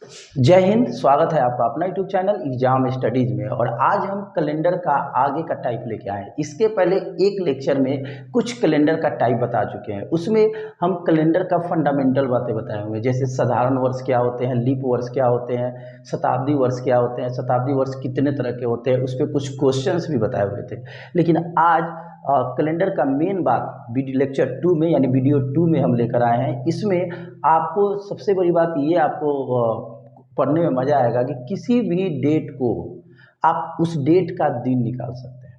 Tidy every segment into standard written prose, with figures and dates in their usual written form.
जय हिंद। स्वागत है आपका अपना यूट्यूब चैनल एग्जाम स्टडीज में। और आज हम कैलेंडर का आगे का टाइप लेके आए हैं। इसके पहले एक लेक्चर में कुछ कैलेंडर का टाइप बता चुके हैं। उसमें हम कैलेंडर का फंडामेंटल बातें बताए हुए हैं, जैसे साधारण वर्ष क्या होते हैं, लीप वर्ष क्या होते हैं, शताब्दी वर्ष क्या होते हैं, शताब्दी वर्ष कितने तरह के होते हैं, उस पर कुछ क्वेश्चंस भी बताए हुए थे। लेकिन आज कैलेंडर का मेन बात वीडियो लेक्चर 2 में यानी वीडियो 2 में हम लेकर आए हैं। इसमें आपको सबसे बड़ी बात ये आपको पढ़ने में मज़ा आएगा कि किसी भी डेट को आप उस डेट का दिन निकाल सकते हैं।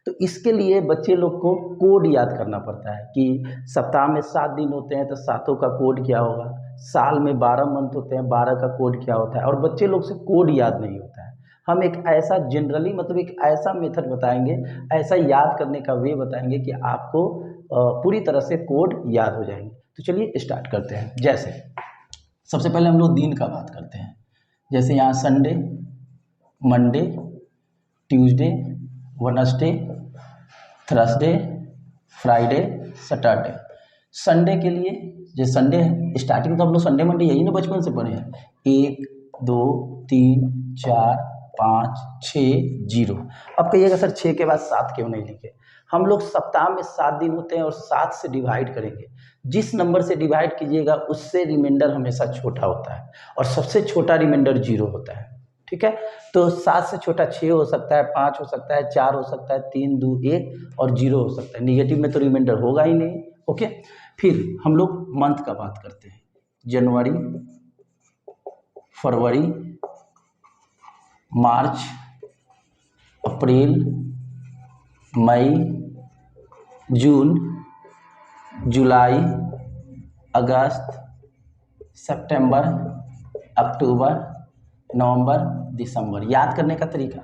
तो इसके लिए बच्चे लोग को कोड याद करना पड़ता है कि सप्ताह में 7 दिन होते हैं तो सातों का कोड क्या होगा, साल में 12 मंथ होते हैं 12 का कोड क्या होता है। और बच्चे लोग से कोड याद नहीं होता है। हम एक ऐसा जनरली मतलब एक ऐसा मेथड बताएंगे, ऐसा याद करने का वे बताएंगे कि आपको पूरी तरह से कोड याद हो जाएंगे। तो चलिए स्टार्ट करते हैं। जैसे सबसे पहले हम लोग दिन का बात करते हैं। जैसे यहाँ Sunday, Monday, Tuesday, Wednesday, Thursday, Friday, Saturday. Sunday के लिए जो संडे है, स्टार्टिंग तो हम लोग संडे मंडे यही ना बचपन से पढ़े हैं। 1 2 3 4 5 6 0। अब कहिएगा सर 6 के बाद 7 क्यों नहीं लिखे? हम लोग सप्ताह में 7 दिन होते हैं और 7 से डिवाइड करेंगे। जिस नंबर से डिवाइड कीजिएगा उससे रिमाइंडर हमेशा छोटा होता है और सबसे छोटा रिमाइंडर 0 होता है। ठीक है, तो 7 से छोटा 6 हो सकता है, 5 हो सकता है, 4 हो सकता है, 3 2 1 और 0 हो सकता है। निगेटिव में तो रिमाइंडर होगा ही नहीं। ओके, फिर हम लोग मंथ का बात करते हैं। जनवरी, फरवरी, मार्च, अप्रैल, मई, जून, जुलाई, अगस्त, सितंबर, अक्टूबर, नवंबर, दिसंबर। याद करने का तरीका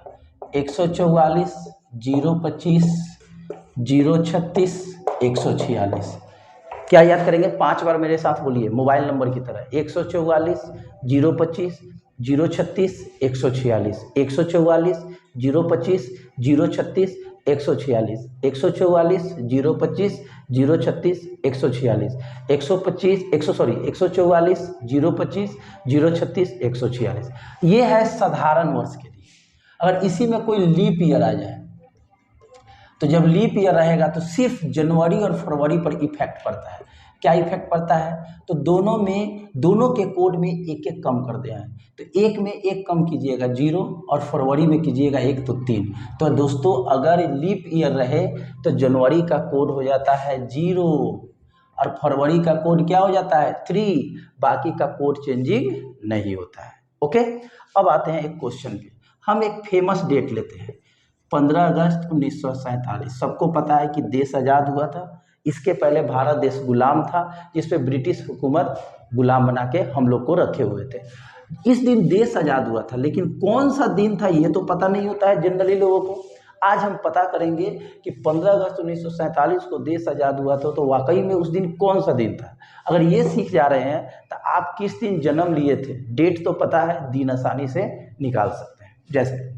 144, 025, 036, 146। क्या याद करेंगे? 5 बार मेरे साथ बोलिए मोबाइल नंबर की तरह। 144, 025, 036, 146, 144, 025, 036, 146, 144, 025, 036, 146, 125 144, 025, 036, 146। ये है साधारण वर्ष के लिए। अगर इसी में कोई लीप ईयर आ जाए तो जब लीप ईयर रहेगा तो सिर्फ जनवरी और फरवरी पर इफेक्ट पड़ता है। क्या इफेक्ट पड़ता है? तो दोनों के कोड में एक एक कम कर दिया है। तो एक में एक कम कीजिएगा 0 और फरवरी में कीजिएगा 1 तो 3। तो दोस्तों अगर लीप ईयर रहे तो जनवरी का कोड हो जाता है 0 और फरवरी का कोड क्या हो जाता है 3। बाकी का कोड चेंजिंग नहीं होता है। ओके, अब आते हैं एक क्वेश्चन पे। हम एक फेमस डेट लेते हैं 15 अगस्त 1947। सबको पता है कि देश आज़ाद हुआ था। इसके पहले भारत देश गुलाम था, जिस पे ब्रिटिश हुकूमत गुलाम बना के हम लोग को रखे हुए थे। इस दिन देश आज़ाद हुआ था, लेकिन कौन सा दिन था ये तो पता नहीं होता है जनरली लोगों को। आज हम पता करेंगे कि 15 अगस्त 1947 को देश आज़ाद हुआ था, तो वाकई में उस दिन कौन सा दिन था। अगर ये सीख जा रहे हैं तो आप किस दिन जन्म लिए थे, डेट तो पता है, दिन आसानी से निकाल सकते हैं। जैसे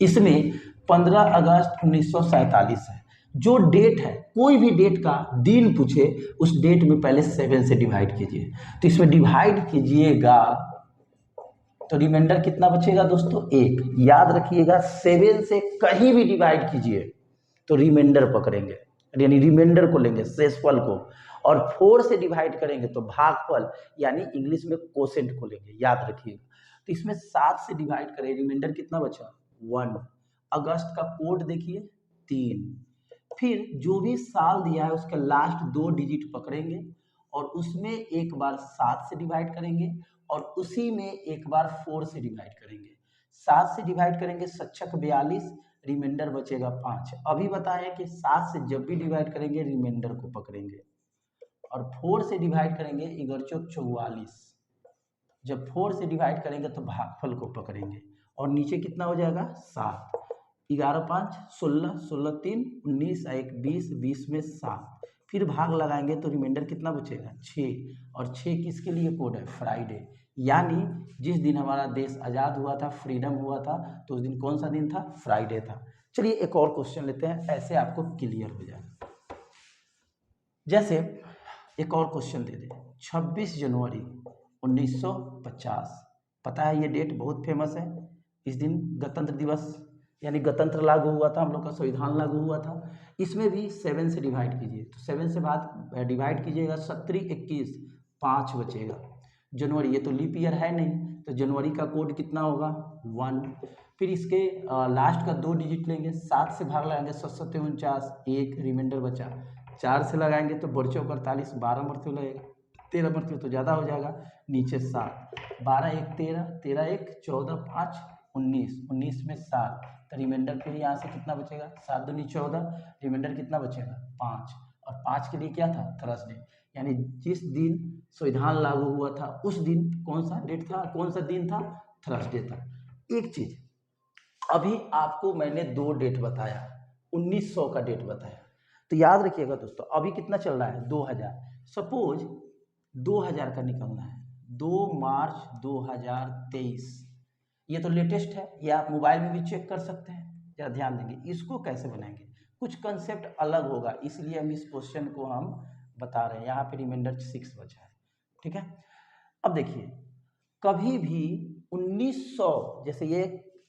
इसमें 15 अगस्त 1947 है। जो डेट है, कोई भी डेट का दिन पूछे उस डेट में पहले 7 से डिवाइड कीजिए। तो इसमें डिवाइड कीजिएगा तो रिमाइंडर कितना बचेगा दोस्तों? 1। याद रखिएगा 7 से कहीं भी डिवाइड कीजिए तो रिमाइंडर पकड़ेंगे, यानी रिमाइंडर को लेंगे, शेषफल को। और 4 से डिवाइड करेंगे तो भागफल यानी इंग्लिश में कोसेंट को लेंगे। याद रखिएगा। तो इसमें 7 से डिवाइड करें, रिमाइंडर कितना बचा? 1। अगस्त का कोड देखिए 3। फिर जो भी साल दिया है उसके लास्ट 2 डिजिट पकड़ेंगे और उसमें एक बार 7 से डिवाइड करेंगे और उसी में एक बार 4 से डिवाइड करेंगे। 7 से डिवाइड करेंगे 7 42, रिमाइंडर बचेगा 5। अभी बताएं कि 7 से जब भी डिवाइड करेंगे रिमाइंडर को पकड़ेंगे और 4 से डिवाइड करेंगे 11 44। जब 4 से डिवाइड करेंगे तो भागफल को पकड़ेंगे और नीचे कितना हो जाएगा? 7। 11 5 16, 16 3 19, 1 20, 20 में 7। फिर भाग लगाएंगे तो रिमाइंडर कितना बचेगा? 6। और 6 किसके लिए कोड है? फ्राइडे। यानी जिस दिन हमारा देश आज़ाद हुआ था, फ्रीडम हुआ था, तो उस दिन कौन सा दिन था? फ्राइडे था। चलिए एक और क्वेश्चन लेते हैं, ऐसे आपको क्लियर हो जाएगा। जैसे एक और क्वेश्चन दे दें, 26 जनवरी 1950 पता है ये डेट बहुत फेमस है। इस दिन गणतंत्र दिवस यानी गणतंत्र लागू हुआ था, हम लोग का संविधान लागू हुआ था। इसमें भी 7 से डिवाइड कीजिए, तो 7 से बाद डिवाइड कीजिएगा 17 21 5 बचेगा। जनवरी, ये तो लीप ईयर है नहीं, तो जनवरी का कोड कितना होगा 1। फिर इसके लास्ट का 2 डिजिट लेंगे, 7 से भाग लगाएंगे 7 7 49, 1 रिमाइंडर बचा। 4 से लगाएंगे तो 4 चौक 48, 12 मरते लगेगा, 13 मरते तो ज़्यादा हो जाएगा, नीचे 7, 12 1 13, 13 1 14, 5 19, 19 में 7, तो रिमाइंडर फिर यहाँ से कितना बचेगा 7 दूनी 14, रिमाइंडर कितना बचेगा 5। और 5 के लिए क्या था थर्सडे, यानी जिस दिन संविधान लागू हुआ था उस दिन कौन सा डेट था, कौन सा दिन था, थर्सडे था। एक चीज अभी आपको मैंने 2 डेट बताया, 1900 का डेट बताया, तो याद रखिएगा दोस्तों अभी कितना चल रहा है 2000। सपोज 2000 का निकलना है 2 मार्च 2023, ये तो लेटेस्ट है, ये आप मोबाइल में भी चेक कर सकते हैं। जरा ध्यान देंगे इसको कैसे बनाएंगे, कुछ कंसेप्ट अलग होगा, इसलिए हम इस क्वेश्चन को हम बता रहे हैं। यहाँ पे रिमाइंडर 6 बचा है, ठीक है। अब देखिए कभी भी 1900, जैसे ये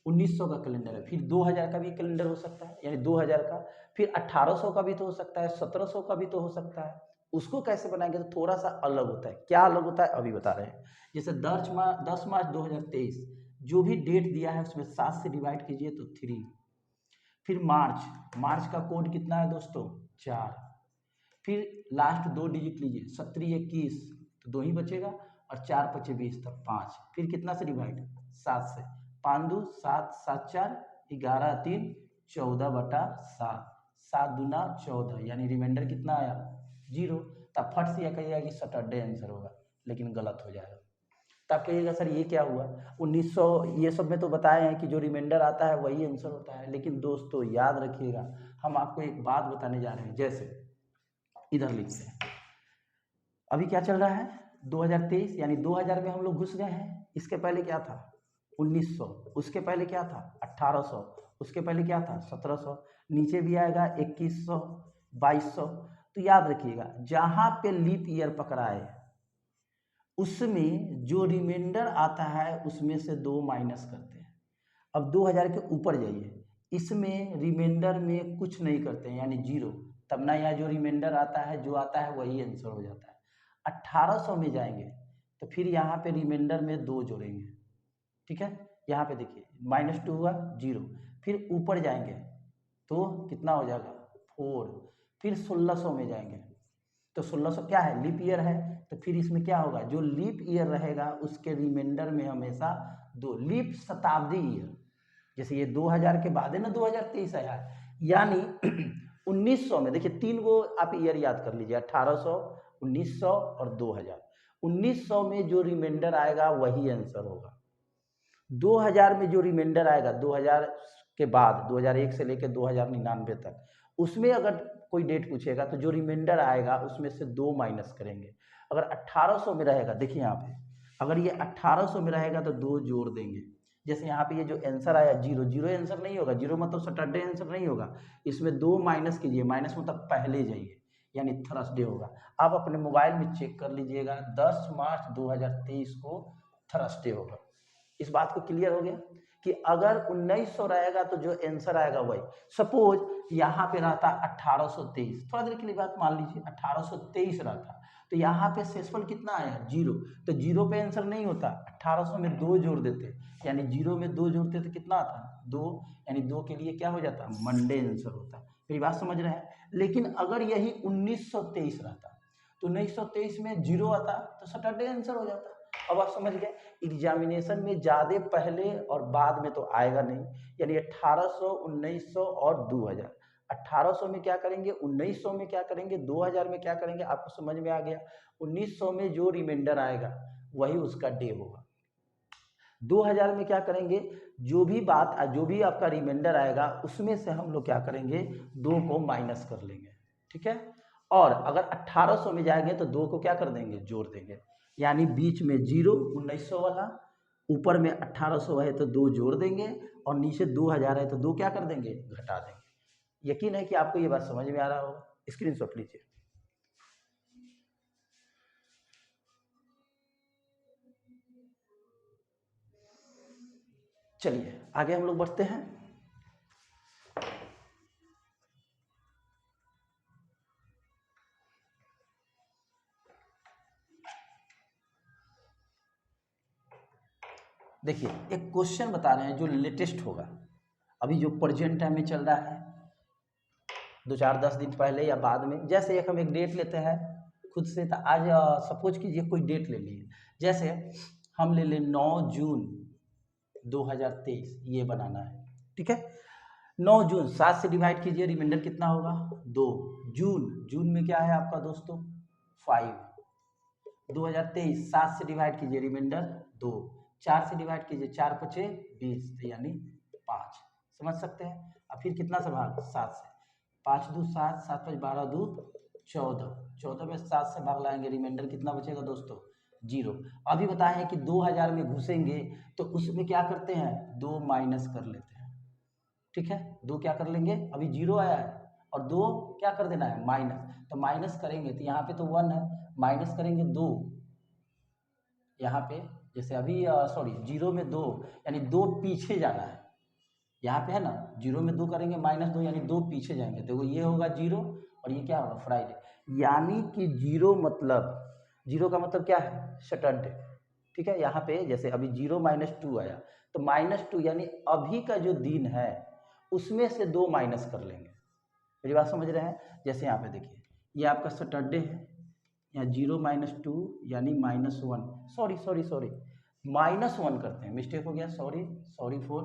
1900 का कैलेंडर है, फिर 2000 का भी कैलेंडर हो सकता है, यानी 2000 का, फिर 1800 का भी तो हो सकता है, 1700 का भी तो हो सकता है। उसको कैसे बनाएंगे तो थोड़ा सा अलग होता है। क्या अलग होता है अभी बता रहे हैं। जैसे 10 मार्च 2023, जो भी डेट दिया है उसमें 7 से डिवाइड कीजिए तो 3। फिर मार्च का कोड कितना है दोस्तों 4। फिर लास्ट 2 डिजिट लीजिए 17 21, तो 2 ही बचेगा, और 4 5 20 तब 5। फिर कितना से डिवाइड 7 से, 5 2 7 7 4 11 3 14/7, 7 दूना 14, यानी रिमाइंडर कितना आया 0। तब फट से यह कहिएगा कि सैटरडे आंसर होगा, लेकिन गलत हो जाएगा। तब कहिएगा सर ये क्या हुआ 1900, ये सब में तो बताए हैं कि जो रिमाइंडर आता है वही आंसर होता है। लेकिन दोस्तों याद रखिएगा, हम आपको एक बात बताने जा रहे हैं। जैसे इधर लिखते हैं, अभी क्या चल रहा है 2023, यानी 2000 में हम लोग घुस गए हैं। इसके पहले क्या था 1900, उसके पहले क्या था 1800, उसके पहले क्या था 1700, नीचे भी आएगा 2100 2200। तो याद रखिएगा जहां पे लीप ईयर पकड़ाए उसमें जो रिमाइंडर आता है उसमें से 2 माइनस करते हैं। अब 2000 के ऊपर जाइए, इसमें रिमाइंडर में कुछ नहीं करते हैं, यानी 0, तब ना यहाँ जो रिमाइंडर आता है जो आता है वही आंसर हो जाता है। 1800 में जाएंगे तो फिर यहाँ पे रिमाइंडर में 2 जोड़ेंगे, ठीक है। यहाँ पे देखिए -2 हुआ 0, फिर ऊपर जाएंगे तो कितना हो जाएगा 4। फिर 1600 में जाएंगे तो 1600 क्या है लीप ईयर है, तो फिर इसमें क्या होगा जो लीप ईयर रहेगा उसके रिमाइंडर में हमेशा 2, लीप शताब्दी ईयर, जैसे ये 2000 के बाद है ना 2023 आया, यानी 1900 में देखिए 3 गो आप ईयर याद कर लीजिए 1800 1900 और 2000। 1900 में जो रिमाइंडर आएगा वही आंसर होगा। 2000 में जो रिमाइंडर आएगा 2000 के बाद 2001 से लेकर 2099 तक, उसमें अगर कोई डेट पूछेगा तो जो रिमाइंडर आएगा उसमें से 2 माइनस करेंगे। अगर 1800 में रहेगा, देखिए यहाँ पे अगर ये 1800 में रहेगा तो 2 जोड़ देंगे। जैसे यहाँ पे ये जो आंसर आया 0, 0 आंसर नहीं होगा, 0 मतलब सैटरडे आंसर नहीं होगा, इसमें 2 माइनस कीजिए, माइनस मतलब पहले जाइए, यानी थर्सडे होगा। आप अपने मोबाइल में चेक कर लीजिएगा 10 मार्च 2023 को थर्सडे होगा। इस बात को क्लियर हो गया कि अगर 1900 रहेगा तो जो आंसर आएगा वही। सपोज यहाँ पे रहता 1823, थोड़ा देर के लिए बात मान लीजिए 1823 रहता, तो यहाँ पे शेषफल कितना आया 0, तो 0 पे आंसर नहीं होता, 1800 में 2 जोड़ देते, यानी 0 में 2 जोड़ते तो कितना आता 2, यानी 2 के लिए क्या हो जाता मंडे आंसर होता। मेरी बात समझ रहे हैं। लेकिन अगर यही 1923 रहता तो 1923 में 0 आता तो सैटरडे आंसर हो जाता। अब आप समझ गए एग्जामिनेशन में ज़्यादा पहले और बाद में तो आएगा नहीं, यानी 1800 1900 और 2000। 1800 में क्या करेंगे 1900 में क्या करेंगे 2000 में क्या करेंगे, आपको समझ में आ गया। 1900 में जो रिमाइंडर आएगा वही उसका डे होगा। 2000 में क्या करेंगे जो भी आपका रिमाइंडर आएगा उसमें से हम लोग क्या करेंगे 2 को माइनस कर लेंगे, ठीक है। और अगर 1800 में जाएंगे तो 2 को क्या कर देंगे जोड़ देंगे, यानी बीच में 0 1900 वाला, ऊपर में 1800 है तो 2 जोड़ देंगे, और नीचे 2000 है तो 2 क्या कर देंगे घटा देंगे। यकीन है कि आपको ये बात समझ में आ रहा होगा। स्क्रीनशॉट लीजिए। चलिए आगे हम लोग बढ़ते हैं। देखिए एक क्वेश्चन बता रहे हैं जो लेटेस्ट होगा, अभी जो प्रेजेंट टाइम में चल रहा है, 2-4-10 दिन पहले या बाद में। जैसे हम एक डेट लेते हैं खुद से, तो आज सपोज कीजिए कोई डेट ले लिए, जैसे हम ले लें 9 जून 2023, ये बनाना है, ठीक है। 9 जून 7 से डिवाइड कीजिए, रिमाइंडर कितना होगा 2। जून में क्या है आपका दोस्तों 5। 2023 7 से डिवाइड कीजिए, रिमाइंडर 2। 4 से डिवाइड कीजिए, 4 पचे 20, तो यानी 5, समझ सकते हैं। अब फिर कितना से भाग 7 से, 5 दूँ 7, 7 5 12 दूँ 14, 14 में 7 से भाग लाएंगे, रिमाइंडर कितना बचेगा दोस्तों 0। अभी बताए हैं कि 2000 में घुसेंगे तो उसमें क्या करते हैं 2 माइनस कर लेते हैं, ठीक है। 2 क्या कर लेंगे, अभी 0 आया है और 2 क्या कर देना है माइनस, तो माइनस करेंगे तो यहाँ पे तो 1 है, माइनस करेंगे 2 यहाँ पे, जैसे अभी सॉरी 0 में 2 यानी 2 पीछे जाना है, यहाँ पे है ना 0 में 2 करेंगे -2 यानी 2 पीछे जाएंगे, देखो ये होगा 0 और ये क्या होगा फ्राइडे, यानी कि 0 मतलब 0 का मतलब क्या है सैटरडे, ठीक है। यहाँ पे जैसे अभी 0 - 2 आया, तो -2 यानी अभी का जो दिन है उसमें से 2 माइनस कर लेंगे, मेरी बात समझ रहे हैं। जैसे यहाँ पे देखिए ये आपका सैटरडे है, यहाँ 0 - 2 यानी -1, सॉरी -1 करते हैं, मिस्टेक हो गया, सॉरी फॉर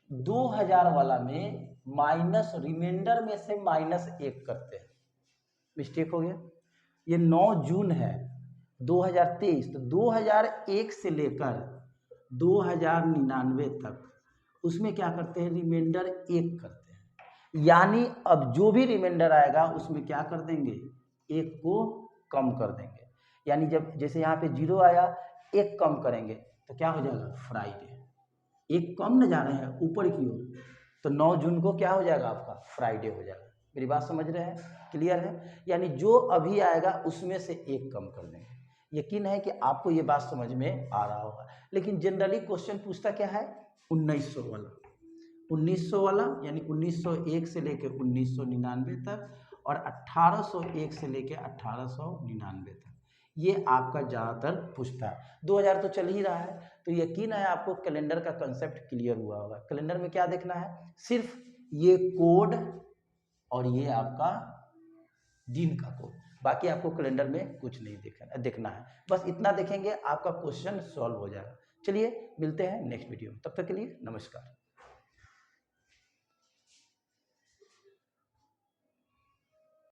2000 वाला में माइनस रिमाइंडर में से -1 करते हैं, मिस्टेक हो गया। ये 9 जून है 2023, तो 2001 से लेकर 2099 तक उसमें क्या करते हैं रिमाइंडर 1 करते हैं, यानी अब जो भी रिमाइंडर आएगा उसमें क्या कर देंगे 1 को कम कर देंगे, यानी जब जैसे यहाँ पे 0 आया 1 कम करेंगे तो क्या हो जाएगा फ्राइडे, 1 कम न जा रहे हैं ऊपर की ओर, तो 9 जून को क्या हो जाएगा आपका फ्राइडे हो जाएगा, मेरी बात समझ रहे हैं, क्लियर है। यानी जो अभी आएगा उसमें से 1 कम कर देंगे। यकीन है कि आपको ये बात समझ में आ रहा होगा, लेकिन जनरली क्वेश्चन पूछता क्या है 1900 वाला, 1900 वाला यानी 1901 से लेके 1999 तक और 1801 से लेके 1899 तक, ये आपका ज़्यादातर पूछता है। 2000 तो चल ही रहा है, तो यकीन है आपको कैलेंडर का कंसेप्ट क्लियर हुआ होगा। कैलेंडर में क्या देखना है, सिर्फ ये कोड और ये आपका दिन का कोड, बाकी आपको कैलेंडर में कुछ नहीं देखना है, बस इतना देखेंगे आपका क्वेश्चन सॉल्व हो जाएगा। चलिए मिलते हैं नेक्स्ट वीडियो में, तब तक के लिए नमस्कार।